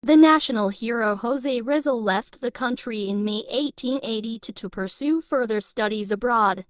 The national hero José Rizal left the country in May 1880 to pursue further studies abroad.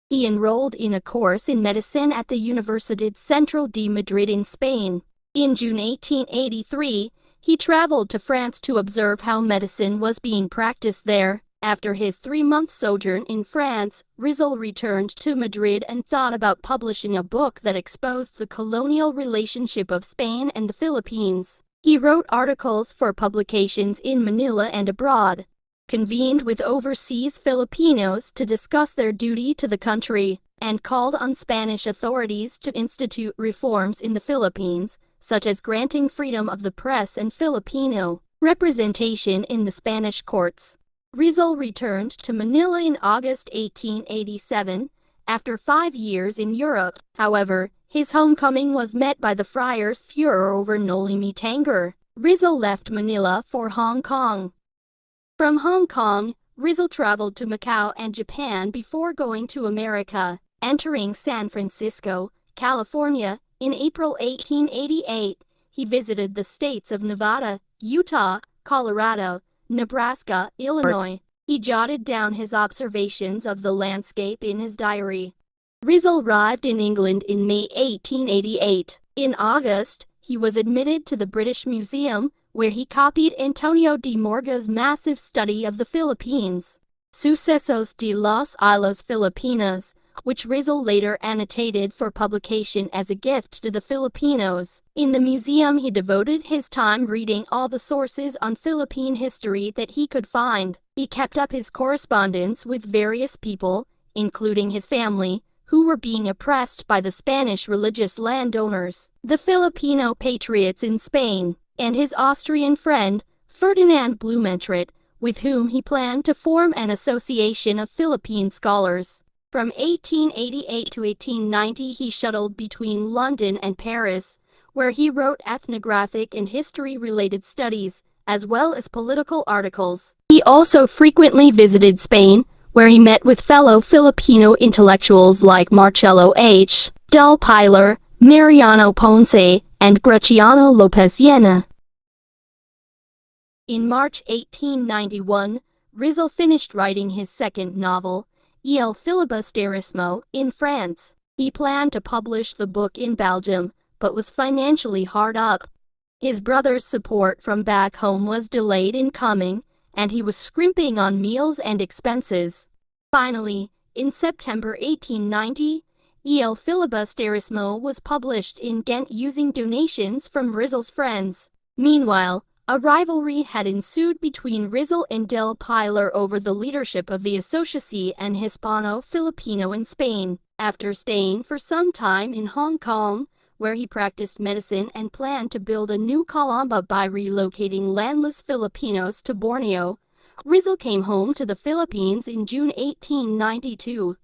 He enrolled in a course in medicine at the Universidad Central de Madrid in Spain. In June 1883, he traveled to France to observe how medicine was being practiced there. After his 3-month sojourn in France, Rizal returned to Madrid and thought about publishing a book that exposed the colonial relationship of Spain and the Philippines. He wrote articles for publications in Manila and abroad, convened with overseas Filipinos to discuss their duty to the country, and called on Spanish authorities to institute reforms in the Philippines, such as granting freedom of the press and Filipino representation in the Spanish courts. Rizal returned to Manila in August 1887, after 5 years in Europe. However, his homecoming was met by the friars' furor over Nolimi Tangger. Rizal left Manila for Hong Kong. From Hong Kong, Rizal traveled to Macau and Japan before going to America, entering San Francisco, California. In April 1888, he visited the states of Nevada, Utah, Colorado, Nebraska, Illinois. He jotted down his observations of the landscape in his diary. Rizal arrived in England in May 1888. In August, he was admitted to the British Museum, where he copied Antonio de Morga's massive study of the Philippines, Sucesos de las Islas Filipinas, which Rizal later annotated for publication as a gift to the Filipinos. In the museum, he devoted his time reading all the sources on Philippine history that he could find. He kept up his correspondence with various people, including his family, who were being oppressed by the Spanish religious landowners, the Filipino patriots in Spain, and his Austrian friend, Ferdinand Blumentritt, with whom he planned to form an association of Philippine scholars. From 1888 to 1890, he shuttled between London and Paris, where he wrote ethnographic and history-related studies, as well as political articles. He also frequently visited Spain, where he met with fellow Filipino intellectuals like Marcelo H. del Pilar, Mariano Ponce, and Graciano Lopez Llena. In March 1891, Rizal finished writing his second novel, El Filibusterismo, in France. He planned to publish the book in Belgium, but was financially hard up. His brother's support from back home was delayed in coming, and he was scrimping on meals and expenses. Finally, in September 1890, El Filibusterismo was published in Ghent using donations from Rizal's friends. Meanwhile, a rivalry had ensued between Rizal and del Pilar over the leadership of the Asociación and Hispano-Filipino in Spain. After staying for some time in Hong Kong, where he practiced medicine and planned to build a new Calamba by relocating landless Filipinos to Borneo, Rizal came home to the Philippines in June 1892.